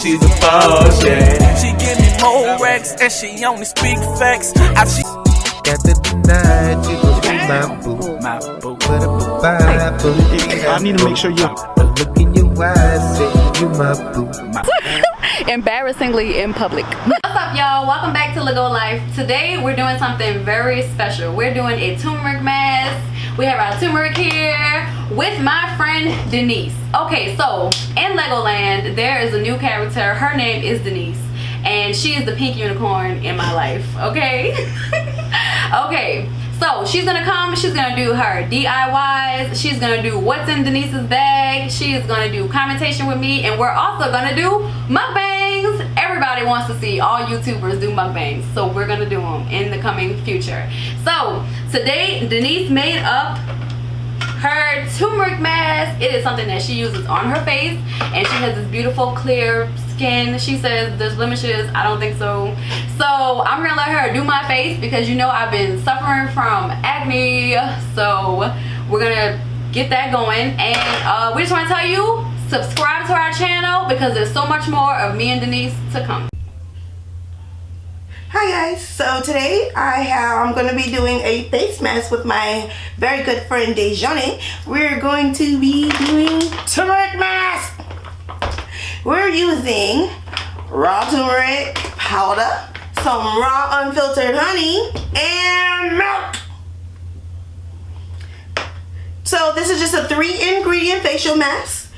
She's the boss, yeah. She give me more racks and she only speak facts. Got to deny you go be my boo. I need to make sure you look in your eyes, say you my boo. Embarrassingly in public. What's up, y'all? Welcome back to LEGAUXLIFE. Today we're doing something very special. We're doing a turmeric mask. We have our turmeric here with my friend Denise. Okay, so in Legoland there is a new character. Her name is Denise, and she is the pink unicorn in my life. Okay. Okay, so she's gonna come, she's gonna do her DIYs, she's gonna do what's in Denise's bag, she is gonna do commentation with me, and we're also gonna do mukbangs. Everybody wants to see all YouTubers do mukbangs, so we're gonna do them in the coming future. So today Denise made up her turmeric mask. It is something that she uses on her face, and she has this beautiful clear skin. She says there's blemishes. I don't think so. So I'm gonna let her do my face because you know I've been suffering from acne. So we're gonna get that going, and we just want to tell you, subscribe to our channel because there's so much more of me and Denise to come. Hi guys, so today I'm going to be doing a face mask with my very good friend Dejon. We're going to be doing turmeric mask. We're using raw turmeric powder, some raw unfiltered honey, and milk. So this is just a 3-ingredient facial mask.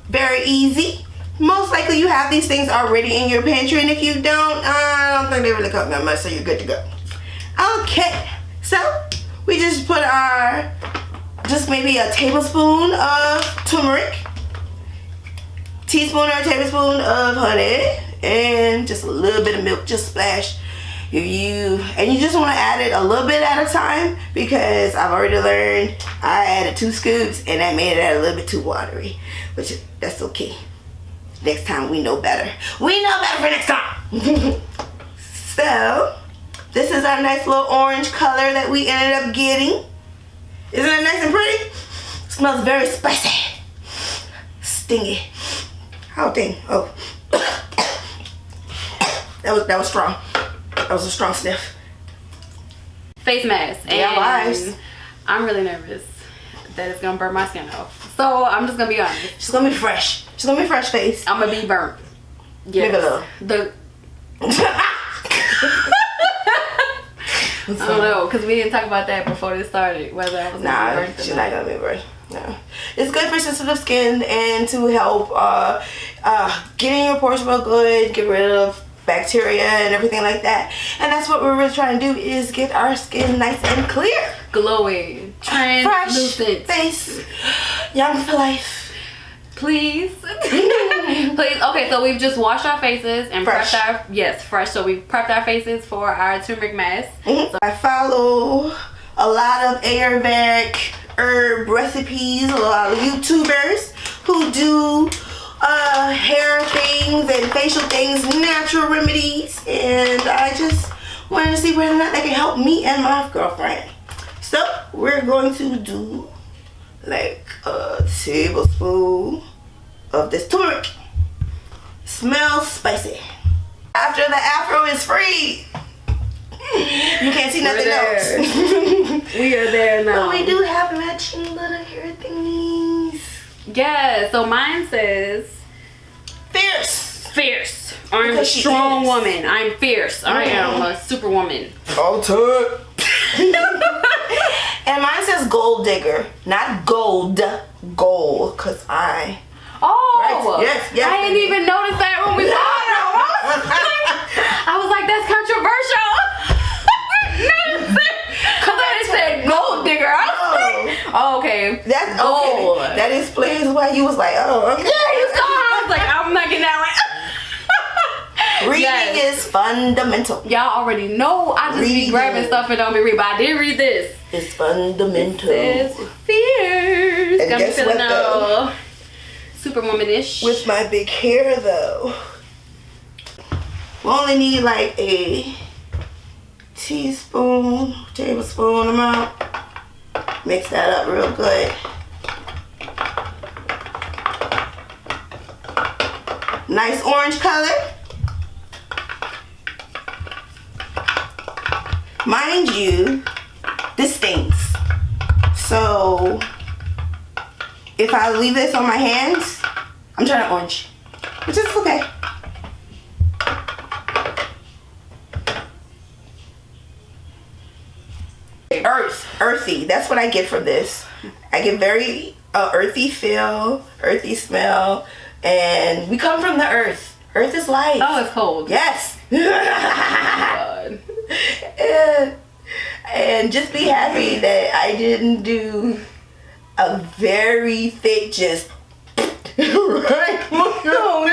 Very easy. Most likely you have these things already in your pantry, and if you don't, I don't think they really cost that much, so you're good to go. Okay, so we just put just maybe a tablespoon of turmeric, teaspoon or a tablespoon of honey, and just a little bit of milk, just splash. And you just want to add it a little bit at a time, because I've already learned I added 2 scoops and that made it a little bit too watery, which that's okay. Next time we know better. We know better for next time. So this is our nice little orange color that we ended up getting. Isn't it nice and pretty? Smells very spicy, stingy. Oh dang! Oh, that was strong. That was a strong sniff. Face mask. And I'm really nervous that it's gonna burn my skin off. So I'm just gonna be honest. She's gonna be fresh. She's gonna be fresh face. I'm gonna be burnt. Yes. Maybe a little. I don't know, because we didn't talk about that before this started, whether I was gonna be burnt. She's not gonna be burnt. No. It's good for sensitive skin and to help getting your pores real good, get rid of bacteria and everything like that. And that's what we're really trying to do, is get our skin nice and clear, glowing, translucent face, young for life. Please. Please. Okay, so we've just washed our faces and prepped our fresh. So we've prepped our faces for our turmeric mask. So I follow a lot of Ayurvedic herb recipes, a lot of YouTubers who do hair things and facial things, natural remedies, and I just wanted to see whether or not they can help me and my girlfriend. So we're going to do like a tablespoon of this turmeric. Smells spicy. After the afro is free, you can't see nothing else. We are there now. But we do have matching little hair thingies. Yeah, so mine says fierce. Fierce. I'm a strong woman. I'm fierce. I am a superwoman. All to And mine says gold digger, not gold, gold, cause I. Oh, yes. I didn't even notice that when we bought it. I was like, that's controversial. Cause I said gold digger. I was like, oh, okay. That's gold. Okay. That explains why you was like, oh, okay. Yeah, you saw. I was like, I'm not getting that one. Reading is fundamental. Y'all already know I just be grabbing stuff and don't be reading, but I did read this. It's fundamental. It says fierce. And Got me guess feeling what, though? Superwoman-ish. With my big hair though, we only need like a tablespoon amount. Mix that up real good. Nice orange color. Mind you, this stinks. So if I leave this on my hands, I'm trying to orange, which is okay. Earthy. That's what I get from this. I get very earthy feel, earthy smell, and we come from the earth. Earth is life. Oh, it's cold. Yes. God. And just be happy that I didn't do a very thick just right. Oh no.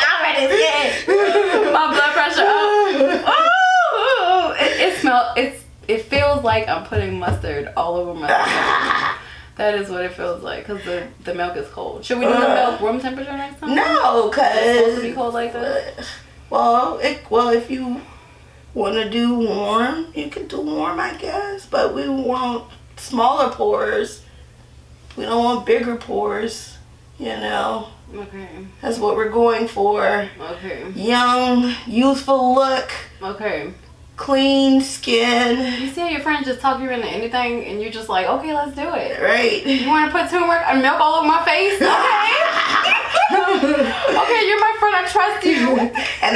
I'm ready to get My blood pressure up. Oh, it feels like I'm putting mustard all over my stomach. That is what it feels like, because the milk is cold. Should we do the milk room temperature next time? No, cause it's supposed to be cold like that. Well, if you want to do warm, you can do warm, I guess. But we want smaller pores. We don't want bigger pores. You know. Okay. That's what we're going for. Okay. Young, youthful look. Okay. Clean skin. You see how your friends just talk you into anything, and you're just like, okay, let's do it. Right. You want to put turmeric and milk all over my face? Okay. Okay, you're my friend. I trust you. And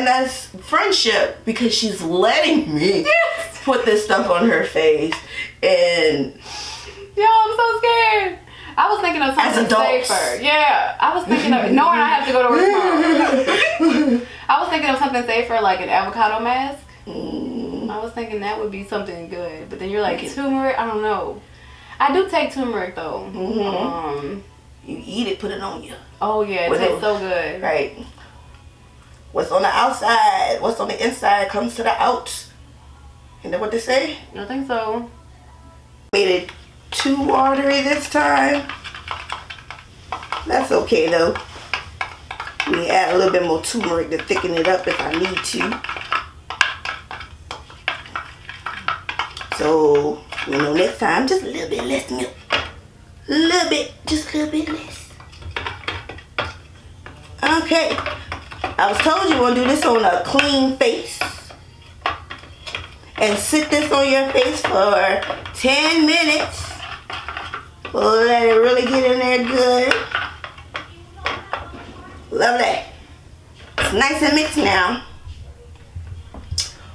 that's friendship, because she's letting me put this stuff on her face. And yo, I'm so scared. I was thinking of something safer. Yeah, I was thinking of knowing I have to go to work tomorrow. I was thinking of something safer, like an avocado mask. I was thinking that would be something good, but then you're like, turmeric. I don't know. I do take turmeric though. You eat it, put it on you. Oh yeah, it tastes so good. Right. What's on the outside, what's on the inside comes to the out. Isn't that what they say? I think so. Made it too watery this time. That's okay though. We add a little bit more turmeric to thicken it up if I need to. So, you know, next time, just a little bit less milk. A little bit, just a little bit less. Okay. I was told you want to do this on a clean face. And sit this on your face for 10 minutes. Let it really get in there good. Lovely. It's nice and mixed now.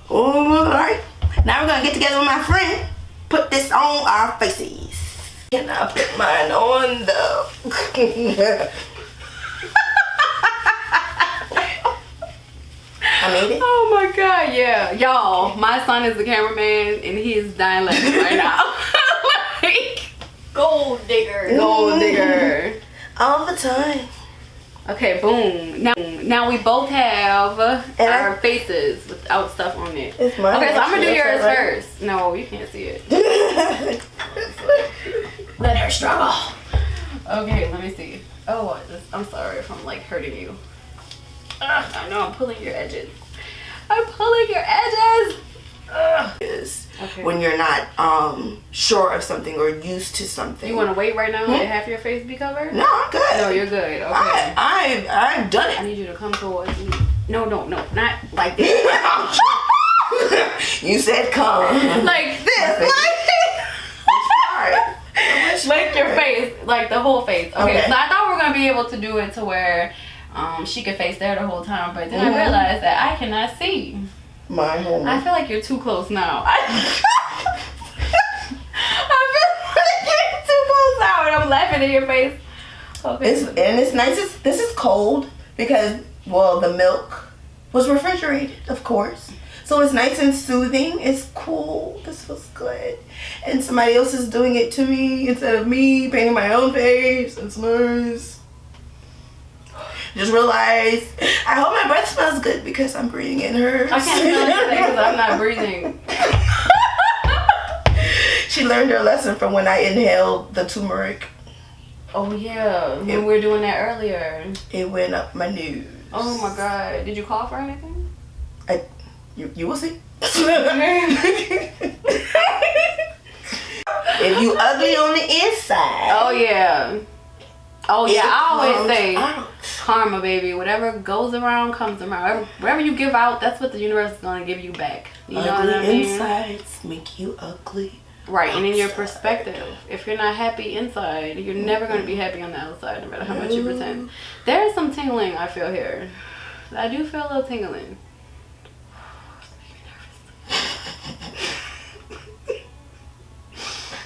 Alright. Now we're going to get together with my friend. Put this on our faces. And I'll put mine on the... I made it. Oh my god, yeah. Y'all, my son is the cameraman and he is dying laughing right now. Like, gold digger. Gold digger. All the time. Okay, boom. Now we both have our faces without stuff on it. It's mine. Okay, so I'm gonna do yours first. No, you can't see it. Let her struggle. Okay, let me see. Oh, I'm sorry if I'm like hurting you. I know I'm pulling your edges. I'm pulling your edges. Okay. When you're not sure of something or used to something. You want to wait right now and have your face be covered? No, I'm good. No, you're good. Okay. I've done it. I need you to come towards me. No, not like this. You said come. Like this. Like your face, like the whole face. Okay, so I thought we were gonna be able to do it to where she could face there the whole time, but then I realized that I cannot see. My home. I feel like you're too close now. I feel like you're too close now, and I'm laughing in your face. Okay. And it's nice. This is cold because, well, the milk was refrigerated, of course. So it's nice and soothing. It's cool. This feels good. And somebody else is doing it to me instead of me painting my own face. It's nice. Just realize, I hope my breath smells good because I'm breathing in hers. I can't smell anything because I'm not breathing. She learned her lesson from when I inhaled the turmeric. Oh yeah, we were doing that earlier. It went up my nose. Oh my god, did you cough or anything? You will see. If you ugly on the inside. Oh yeah. Oh yeah, I always comes say out. karma, baby. Whatever goes around comes around. Whatever you give out, that's what the universe is gonna give you back. You know what I mean? Insides make you ugly. Right, and in your perspective, if you're not happy inside, you're never gonna be happy on the outside, no matter how much you pretend. There is some tingling I feel here. I do feel a little tingling.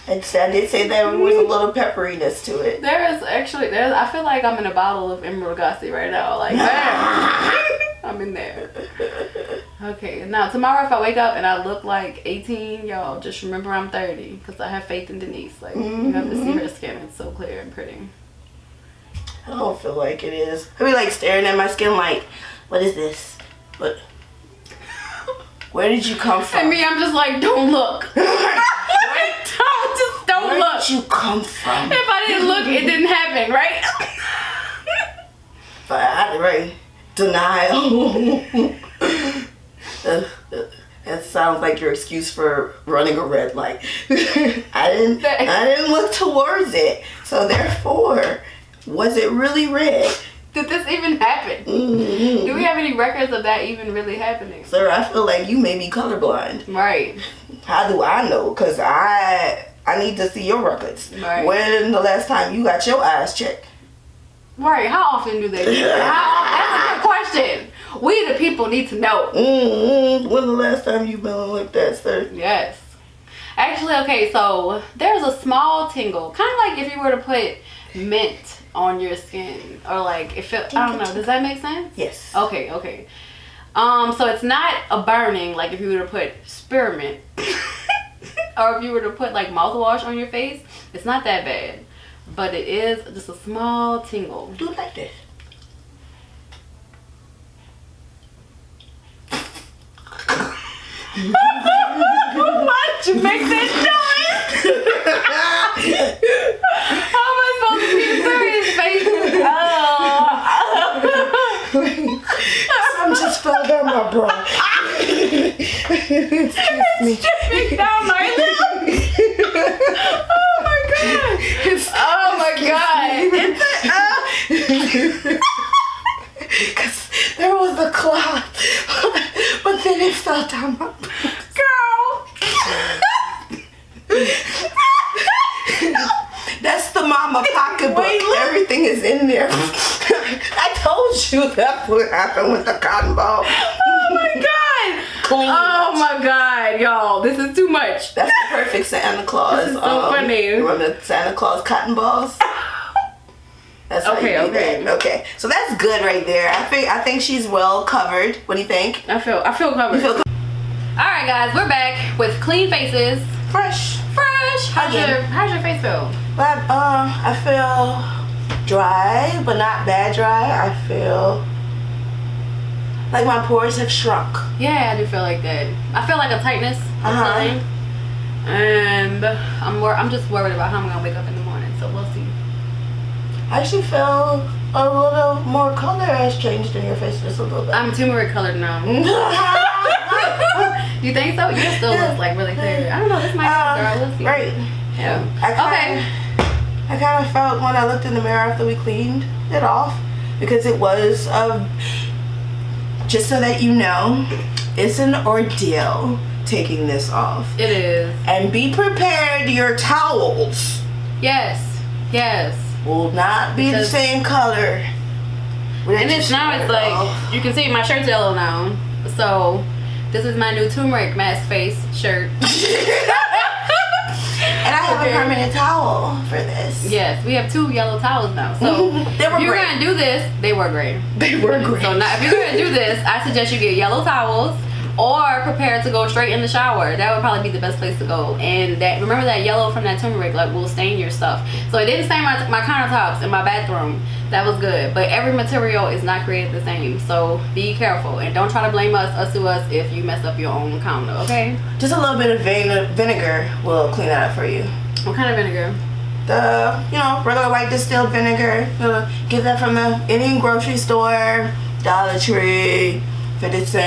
And I did say there was a little pepperiness to it. I feel like I'm in a bottle of Emerald Gossi right now. Like, bam, I'm in there. Okay, now tomorrow if I wake up and I look like 18, y'all just remember I'm 30 because I have faith in Denise. Like, you have to see her skin. It's so clear and pretty. I don't feel like it is. I be like staring at my skin like, what is this? What? Where did you come from? And me, I'm just like, don't look. Don't Where look. did you come from? If I didn't look, it didn't happen, right? But right. Denial. That sounds like your excuse for running a red light. I didn't look towards it. So therefore, was it really red? Did this even happen? Mm-hmm. Do we have any records of that even really happening? Sir, I feel like you may be colorblind. Right. How do I know? Because I need to see your records. Right. When the last time you got your eyes checked? Right. How often do they do that? That's a good question. We the people need to know. Mm-hmm. When the last time you been like that, sir? Yes. Actually, okay, so there's a small tingle. Kind of like if you were to put mint on your skin. Or like, if it, I don't know. Does that make sense? Yes. Okay, okay. So it's not a burning, like if you were to put spearmint. Or if you were to put like mouthwash on your face. It's not that bad. But it is just a small tingle. Do it like this. Why'd you make that noise? How am I supposed to be serious, baby? Some just fell down my bra. Excuse me. Dripping down my lip. Oh my god. Oh my god. Because there was a cloud. But then it fell down my bra. Girl. That's the mama pocketbook. Everything is in there. I told you that's what happened with the cotton ball. Oh my god. Clean. Oh my god, y'all. This is too much. That's the perfect Santa Claus. This is so funny. Remember the Santa Claus cotton balls? That's how Okay, you do okay. that. Okay. So that's good right there. I think she's well covered. What do you think? I feel covered. You feel Alright guys, we're back with clean faces. fresh? Fresh. How's your face feel? But I feel dry, but not bad dry. I feel like my pores have shrunk. Yeah, I do feel like that. I feel like a tightness or something. And I'm just worried about how I'm gonna wake up in the morning, so we'll see. I actually feel a little more color has changed in your face just a little bit. I'm turmeric colored now. You think so? You still look like really clear. I don't know, this might be girl. We'll see. Right. Yeah. I kind of felt when I looked in the mirror after we cleaned it off, because it was just so that you know, it's an ordeal taking this off. It is. And be prepared, your towels Yes. Yes. will not be the same color. And it's now it's like, you can see my shirt's yellow now. So this is my new Tumeric Mask face shirt. And I have a permanent towel for this. Yes, we have 2 yellow towels now. So They were if you're great. gonna do this, they were great. They were great. So now if you're gonna do this, I suggest you get yellow towels or prepare to go straight in the shower. That would probably be the best place to go. And that, remember that yellow from that turmeric like will stain your stuff. So it didn't stain my countertops in my bathroom. That was good. But every material is not created the same. So be careful and don't try to blame us to us if you mess up your own counter, okay? Just a little bit of vinegar will clean that up for you. What kind of vinegar? The, regular white distilled vinegar. Get that from the Indian grocery store, Dollar Tree, 50 cents.